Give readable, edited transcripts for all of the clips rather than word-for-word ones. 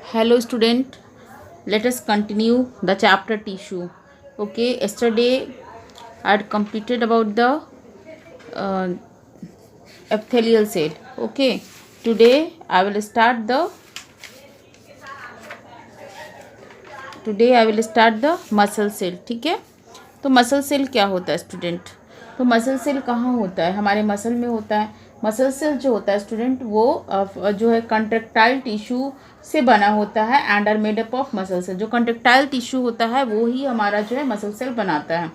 Hello student, let us continue the chapter tissue. Okay, yesterday I had completed about the uh, epithelial cell. Okay, today I will start the muscle cell. ठीक है, तो muscle cell क्या होता है student? तो muscle cell कहाँ होता है? हमारे मसल में होता है। मसल सेल जो होता है स्टूडेंट वो जो है कंट्रेक्टाइल टिश्यू से बना होता है and are made up of muscle cell. जो कंट्रेक्टाइल टिश्यू होता है वो ही हमारा जो है मसल सेल बनाता है।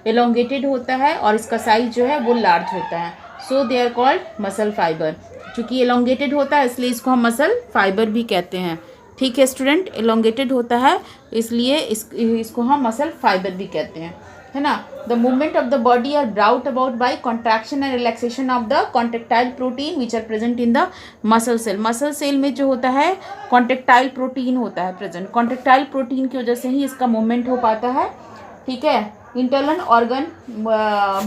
एलोंगेटेड होता है और इसका साइज जो है वो लार्ज होता है। So they are called muscle fibre. चूँकि एलोंगेटेड होता है इसलिए इसको हम मसल फाइबर भी कहते हैं। ठीक है स्टूडेंट, एलोंगेटेड होता है इसलिए इसको हम मसल फाइबर भी कहते हैं, है ना। The movement of the body are brought about by contraction and relaxation of the contractile protein which are present in the muscle cell. Muscle cell में जो होता है कॉन्ट्रेक्टाइल प्रोटीन होता है प्रेजेंट। कॉन्ट्रेक्टाइल प्रोटीन की वजह से ही इसका मूवमेंट हो पाता है। ठीक है, internal organ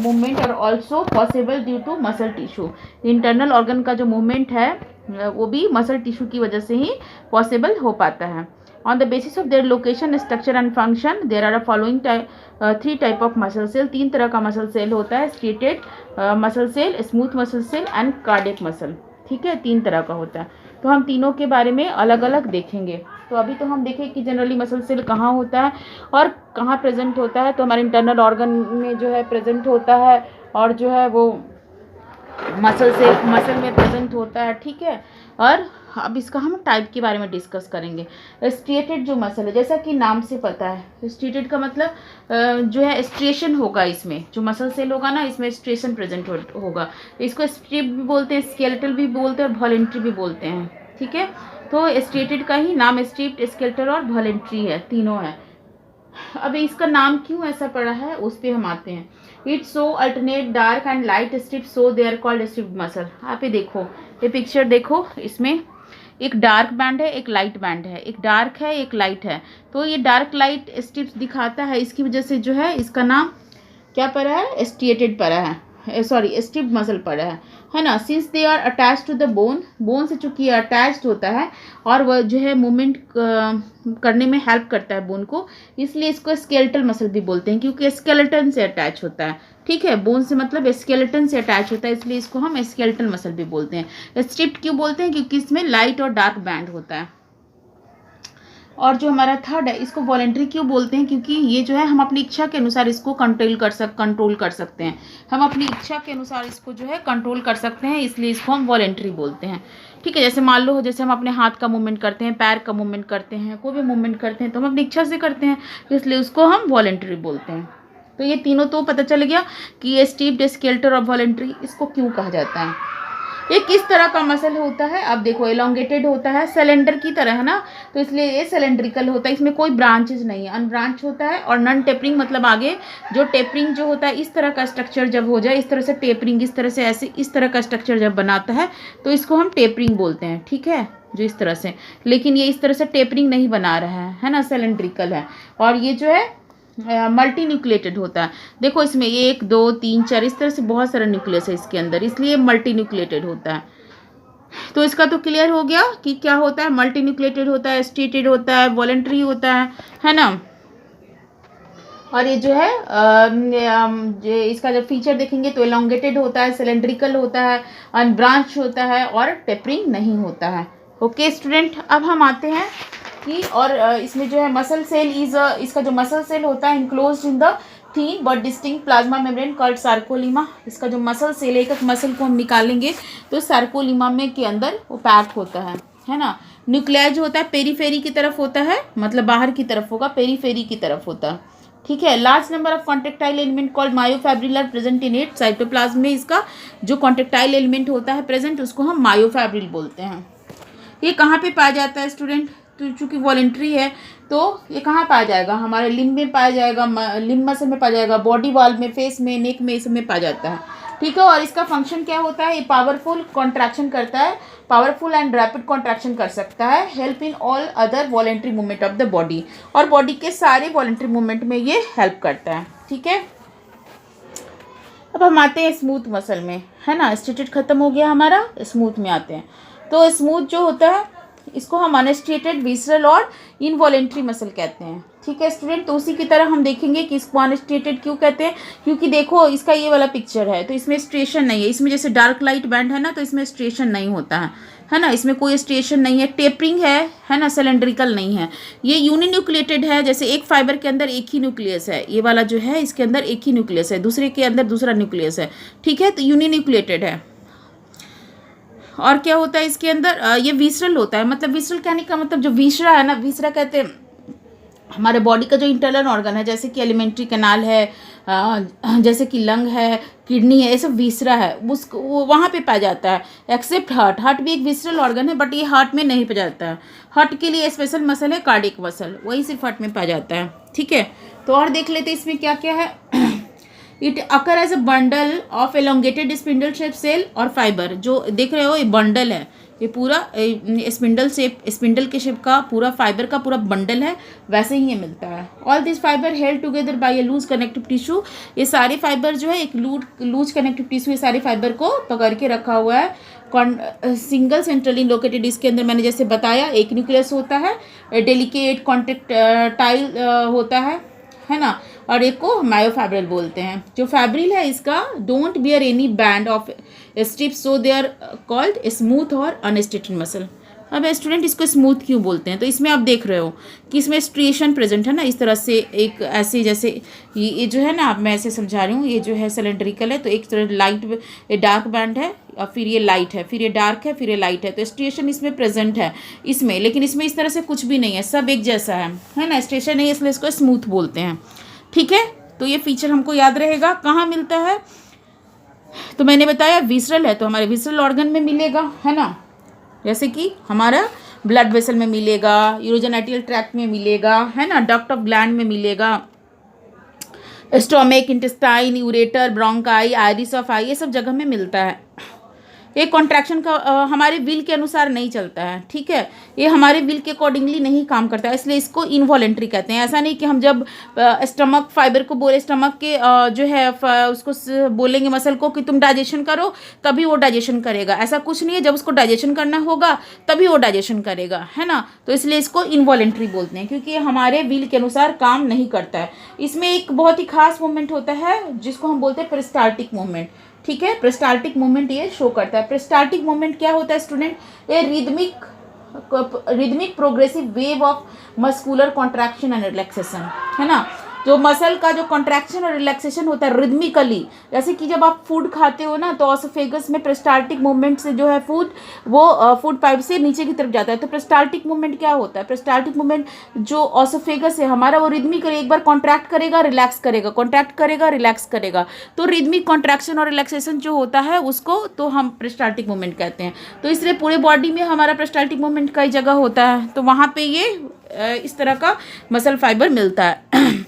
movement are also possible due to muscle tissue. Internal organ का जो मूवमेंट है वो भी मसल टिश्यू की वजह से ही पॉसिबल हो पाता है। On the basis of their location, structure and function, there are following three type of muscle cell. तीन तरह का मसल सेल होता है, striated muscle cell, smooth muscle cell and cardiac muscle. ठीक है, तीन तरह का होता है। तो हम तीनों के बारे में अलग अलग देखेंगे। तो अभी तो हम देखें कि जनरली मसल सेल कहाँ होता है और कहाँ प्रेजेंट होता है। तो हमारे इंटरनल ऑर्गन में जो है प्रेजेंट होता है और जो है वो मसल में प्रेजेंट होता है। ठीक है, और अब इसका हम टाइप के बारे में डिस्कस करेंगे। स्ट्रिएटेड जो मसल है, जैसा कि नाम से पता है, स्ट्रिएटेड का मतलब जो है स्ट्रिएशन होगा। इसमें जो मसल सेल होगा ना, इसमें स्ट्रिएशन प्रेजेंट होगा। इसको स्ट्रिप भी बोलते हैं, स्केलेटल भी बोलते हैं और वॉलेंट्री भी बोलते हैं। ठीक है, तो स्ट्रिएटेड का ही नाम स्ट्रिप्ड, स्केलेटल और वॉलेंट्री है, तीनों है। अभी इसका नाम क्यों ऐसा पड़ा है उस पर हम आते हैं। It's so alternate dark and light strip, so they are called striped muscle. आप ये देखो, ये पिक्चर देखो, इसमें एक डार्क बैंड है, एक लाइट बैंड है, एक डार्क है, एक लाइट है। तो ये डार्क लाइट स्ट्रिप्स दिखाता है, इसकी वजह से जो है इसका नाम क्या पड़ा है? स्ट्रिएटेड पड़ा है, सॉरी स्ट्रिप्ड मसल पड़ा है ना। Since they are attach to the bone से चूंकि अटैच्ड होता है और वह जो है मूवमेंट करने में हेल्प करता है बोन को, इसलिए इसको स्केलेटल मसल भी बोलते हैं, क्योंकि स्केलेटन से अटैच होता है। ठीक है, बोन से मतलब स्केलेटन से अटैच होता है, इसलिए इसको हम स्केलेटल मसल भी बोलते हैं। स्ट्रिप्ड क्यों बोलते हैं? क्योंकि इसमें लाइट और डार्क बैंड होता है। और जो हमारा थर्ड है, इसको वॉलेंट्री क्यों बोलते हैं? क्योंकि ये जो है हम अपनी इच्छा के अनुसार इसको कंट्रोल कर सकते हैं। हम अपनी इच्छा के अनुसार इसको जो है कंट्रोल कर सकते हैं, इसलिए इसको हम वॉलेंट्री बोलते हैं। ठीक है, जैसे मान लो जैसे हम अपने हाथ का मूवमेंट करते हैं, पैर का मूवमेंट करते हैं, कोई भी मूवमेंट करते हैं तो हम अपनी इच्छा से करते हैं, इसलिए उसको हम वॉलेंट्री बोलते हैं। तो ये तीनों तो पता चल गया कि ये स्ट्रिप्ड, स्केलेटल और वॉलेंट्री इसको क्यों कहा जाता है। ये किस तरह का मसल होता है? अब देखो, एलोंगेटेड होता है, सिलेंडर की तरह, है ना, तो इसलिए ये सिलेंड्रिकल होता है, इसमें कोई ब्रांचेज नहीं है, अनब्रांच होता है। और नॉन टेपरिंग मतलब आगे जो टेपरिंग जो होता है, इस तरह का स्ट्रक्चर जब हो जाए, इस तरह से टेपरिंग, इस तरह से ऐसे इस तरह का स्ट्रक्चर जब बनाता है तो इसको हम टेपरिंग बोलते हैं। ठीक है, जो इस तरह से, लेकिन ये इस तरह से टेपरिंग नहीं बना रहा है ना, सिलेंड्रिकल है। और ये जो है मल्टी न्यूक्लिएटेड होता है। देखो इसमें 1 2 3 4 इस तरह से बहुत सारा न्यूक्लियस है इसके अंदर, इसलिए मल्टी न्यूक्लिएटेड होता है। तो इसका तो क्लियर हो गया कि क्या होता है, मल्टी न्यूक्लिएटेड होता है, स्ट्रिएटेड होता है, वॉलेंट्री होता है ना। और ये जो है इसका जब फीचर देखेंगे तो एलोंगेटेड होता है, सिलेंड्रिकल होता है, अनब्रांच होता है और टेपरिंग नहीं होता है। ओके स्टूडेंट, अब हम आते हैं कि और इसमें जो है मसल सेल इसका जो मसल सेल होता है enclosed in the thin but distinct plasma membrane called सार्कोलीमा। इसका जो मसल सेल है, एक मसल को हम निकालेंगे तो सार्कोलीमा में के अंदर वो पैक होता है ना। न्यूक्लिया जो होता है पेरीफेरी की तरफ होता है, मतलब बाहर की तरफ होगा, पेरीफेरी की तरफ होता है। ठीक है, large number of contractile element called myofibril are present in it. Cytoplasm में इसका जो कॉन्ट्रेक्टाइल एलिमेंट होता है प्रेजेंट, उसको हम मायोफैब्रिल बोलते हैं। ये कहाँ पे पाया जाता है स्टूडेंट? तो चूँकि वॉलेंट्री है तो ये कहाँ पाया जाएगा? हमारे लिम्ब में पाया जाएगा, लिम्ब मसल में पाया जाएगा, बॉडी वॉल में, फेस में, नेक में, इस में पाया जाता है। ठीक है, और इसका फंक्शन क्या होता है? ये पावरफुल कॉन्ट्रैक्शन करता है, पावरफुल एंड रैपिड कॉन्ट्रैक्शन कर सकता है, help in all other voluntary movement of the body, और बॉडी के सारे वॉलेंट्री मूवमेंट में ये हेल्प करता है। ठीक है, अब हम आते हैं स्मूथ मसल में, है ना। स्ट्रेटेड खत्म हो गया हमारा, स्मूथ में आते हैं। तो स्मूथ जो होता है इसको हम अनस्ट्रेटेड, विसरल और इनवॉलेंट्री मसल कहते हैं। ठीक है स्टूडेंट, तो उसी की तरह हम देखेंगे कि इसको अनस्ट्रेटेड क्यों कहते हैं, क्योंकि देखो इसका ये वाला पिक्चर है तो इसमें स्ट्रेशन नहीं है, इसमें जैसे डार्क लाइट बैंड है ना तो इसमें स्ट्रेशन नहीं होता है ना, इसमें कोई स्ट्रेशन नहीं है, टेपरिंग है ना, सिलेंड्रिकल नहीं है। ये यूनिन्यूक्लिएटेड है, जैसे एक फाइबर के अंदर एक ही न्यूक्लियस है, ये वाला जो है इसके अंदर एक ही न्यूक्लियस है, दूसरे के अंदर दूसरा न्यूक्लियस है। ठीक है, तो यूनिन्यूक्लिएटेड है। और क्या होता है इसके अंदर, ये विसरल होता है। मतलब विसरल कहने का मतलब जो विसरा है ना, विसरा कहते हैं हमारे बॉडी का जो इंटरनल ऑर्गन है, जैसे कि एलिमेंट्री कैनाल है, जैसे कि लंग है, किडनी है, ये सब विसरा है, उसको वहाँ पे पाया जाता है। एक्सेप्ट हार्ट, हार्ट भी एक विसरल ऑर्गन है बट ये हार्ट में नहीं पाया जाता है। हार्ट के लिए स्पेशल मसल है कार्डियक मसल, वही सिर्फ हार्ट में पाया जाता है। ठीक है, तो और देख लेते हैं इसमें क्या क्या है। It occur as a bundle of elongated spindle shape cell और फाइबर, जो देख रहे हो ये बंडल है, ये पूरा स्पिंडल शेप, स्पिंडल के शेप का पूरा फाइबर का पूरा बंडल है, वैसे ही ये मिलता है। All this fibre held together by a loose connective tissue, ये सारे फाइबर जो है एक लूज कनेक्टिव टिश्यू ये सारे फाइबर को पकड़ के रखा हुआ है। सिंगल सेंट्रली लोकेटेड, इसके अंदर मैंने जैसे बताया एक न्यूक्लियस होता है, डेलिकेट कॉन्ट्रैक्टाइल होता है ना, और एक को मायोफैब्रिल बोलते हैं। जो फैब्रिल है इसका don't bear any band of strips, so they are called smooth और अनस्ट्रेटेड मसल। अब स्टूडेंट इसको स्मूथ क्यों बोलते हैं, तो इसमें आप देख रहे हो कि इसमें स्ट्रिएशन प्रेजेंट है ना, इस तरह से एक ऐसे जैसे ये जो है ना, अब मैं ऐसे समझा रही हूँ, ये जो है सिलेंड्रिकल है, तो एक तरह लाइट डार्क बैंड है और फिर ये लाइट है, फिर ये डार्क है, फिर ये लाइट है, तो स्ट्रिएशन इसमें प्रेजेंट है इसमें, लेकिन इसमें इस तरह से कुछ भी नहीं है, सब एक जैसा है ना, स्ट्रिएशन नहीं, इसलिए इसको स्मूथ बोलते हैं। ठीक है, तो ये फीचर हमको याद रहेगा। कहाँ मिलता है, तो मैंने बताया विसरल है तो हमारे विसरल ऑर्गन में मिलेगा, है ना, जैसे कि हमारा ब्लड वेसल में मिलेगा, यूरोजेनिटल ट्रैक्ट में मिलेगा, है ना, डक्ट ऑफ ग्लैंड में मिलेगा, stomach, intestine, ureter, bronchi, iris of eye, ये सब जगह में मिलता है। ये कॉन्ट्रैक्शन का हमारे विल के अनुसार नहीं चलता है। ठीक है, ये हमारे विल के अकॉर्डिंगली नहीं काम करता है, इसलिए इसको इनवॉलेंट्री कहते हैं। ऐसा नहीं कि हम जब स्टमक फाइबर को बोले, स्टमक के जो है उसको बोलेंगे मसल को कि तुम डाइजेशन करो तभी वो डाइजेशन करेगा, ऐसा कुछ नहीं है। जब उसको डाइजेशन करना होगा तभी वो डाइजेशन करेगा, है ना, तो इसलिए इसको इनवॉलेंट्री बोलते हैं, क्योंकि ये हमारे विल के अनुसार काम नहीं करता है। इसमें एक बहुत ही खास मूवमेंट होता है जिसको हम बोलते हैं पेरिस्टाल्टिक मूवमेंट। ठीक है, पेरिस्टाल्टिक मूवमेंट ये शो करता है। पेरिस्टाल्टिक मूवमेंट क्या होता है स्टूडेंट, ये rhythmic progressive wave of muscular contraction and relaxation, है ना, जो मसल का जो कॉन्ट्रैक्शन और रिलैक्सेशन होता है रिदमिकली, जैसे कि जब आप फूड खाते हो ना तो ऑसोफेगस में पेरिस्टाल्टिक मूवमेंट से जो है फूड वो फूड पाइप से नीचे की तरफ जाता है। तो पेरिस्टाल्टिक मूवमेंट क्या होता है, पेरिस्टाल्टिक मूवमेंट जो ऑसोफेगस है हमारा वो रिदमिकली एक बार कॉन्ट्रैक्ट करेगा, रिलैक्स करेगा, कॉन्ट्रैक्ट करेगा, रिलैक्स करेगा, तो रिदमिक कॉन्ट्रैक्शन और रिलैक्सेशन जो होता है उसको तो हम पेरिस्टाल्टिक मूवमेंट कहते हैं। तो इसलिए पूरे बॉडी में हमारा पेरिस्टाल्टिक मूवमेंट कई जगह होता है, तो वहाँ पे ये इस तरह का मसल फाइबर मिलता है।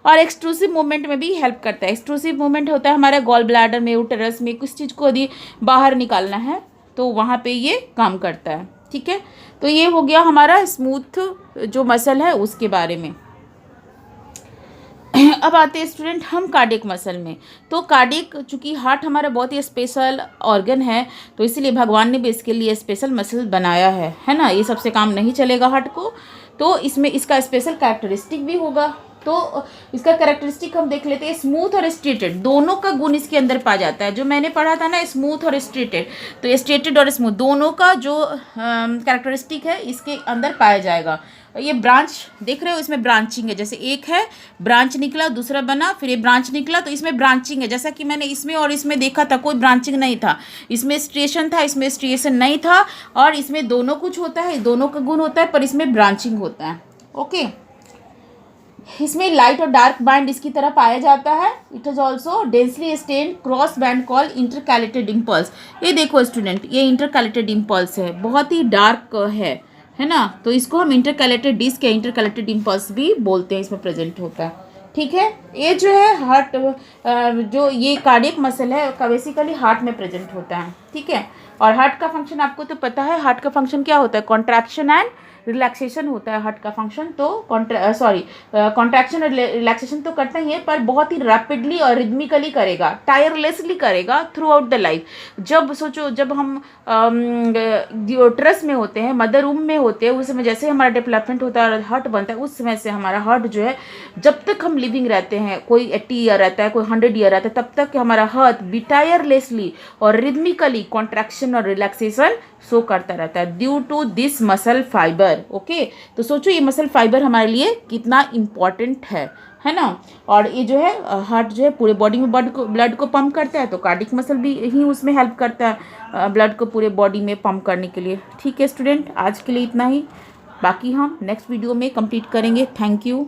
और एक्सट्रूसिव मूवमेंट में भी हेल्प करता है। एक्सट्रूसिव मूवमेंट होता है हमारे गॉल ब्लैडर में, यूटेरस में, कुछ चीज़ को यदि बाहर निकालना है तो वहाँ पे ये काम करता है। ठीक है, तो ये हो गया हमारा स्मूथ जो मसल है उसके बारे में। अब आते हैं स्टूडेंट हम कार्डियक मसल में। तो कार्डियक, चूँकि हार्ट हमारा बहुत ही स्पेशल ऑर्गन है तो इसीलिए भगवान ने भी इसके लिए स्पेशल मसल बनाया है ना, ये सबसे काम नहीं चलेगा हार्ट को, तो इसमें इसका स्पेशल कैरेक्टरिस्टिक भी होगा। तो इसका कैरेक्टरिस्टिक हम देख लेते हैं, स्मूथ और स्ट्रेटेड दोनों का गुण इसके अंदर पाया जाता है। जो मैंने पढ़ा था ना स्मूथ और स्ट्रेटेड, तो स्ट्रेटेड और स्मूथ दोनों का जो कैरेक्टरिस्टिक है इसके अंदर पाया जाएगा। ये ब्रांच देख रहे हो, इसमें ब्रांचिंग है, जैसे एक है ब्रांच निकला, दूसरा बना, फिर ये ब्रांच निकला, तो इसमें ब्रांचिंग है। जैसा कि मैंने इसमें और इसमें देखा था कोई ब्रांचिंग नहीं था, इसमें स्ट्रिएशन था, इसमें स्ट्रिएशन नहीं था, और इसमें दोनों कुछ होता है, दोनों का गुण होता है, पर इसमें ब्रांचिंग होता है। ओके, इसमें लाइट और डार्क बैंड इसकी तरह पाया जाता है। It is also densely stained cross band call intercalated impulse. ये देखो स्टूडेंट, ये इंटरकैलेटेड इम्पल्स है, बहुत ही डार्क है ना, तो इसको हम इंटरकैलेटेड डिस्क या इंटरकैलेटेड इम्पल्स भी बोलते हैं, इसमें प्रेजेंट होता है। ठीक है, ये जो है हार्ट जो ये कार्डियक मसल है का बेसिकली हार्ट में प्रेजेंट होता है। ठीक है, और हार्ट का फंक्शन आपको तो पता है, हार्ट का फंक्शन क्या होता है, कॉन्ट्रैक्शन एंड रिलैक्सेशन होता है हार्ट का फंक्शन, तो कॉन्ट्रैक्शन और रिलैक्सेशन तो करता ही है, पर बहुत ही रैपिडली और रिदमिकली करेगा, टायरलेसली करेगा थ्रू आउट द लाइफ। जब सोचो, जब हम यूट्रस में होते हैं, मदर रूम में होते हैं, उस समय जैसे हमारा डेवलपमेंट होता है और हार्ट बनता है, उस समय से हमारा हार्ट जो है, जब तक हम लिविंग रहते हैं, कोई 80 ईयर रहता है, कोई 100 ईयर रहता है, तब तक हमारा हार्ट भी टायरलेसली और रिदमिकली कॉन्ट्रैक्शन और रिलैक्सेशन शो करता रहता है due to this muscle fibre. Okay, तो सोचो ये मसल फाइबर हमारे लिए कितना इम्पॉर्टेंट है ना। और ये जो है हार्ट जो है पूरे बॉडी में ब्लड को पंप करता है, तो कार्डिक मसल भी ही उसमें हेल्प करता है ब्लड को पूरे बॉडी में पंप करने के लिए। ठीक है स्टूडेंट, आज के लिए इतना ही, बाकी हम नेक्स्ट वीडियो में कंप्लीट करेंगे। Thank you.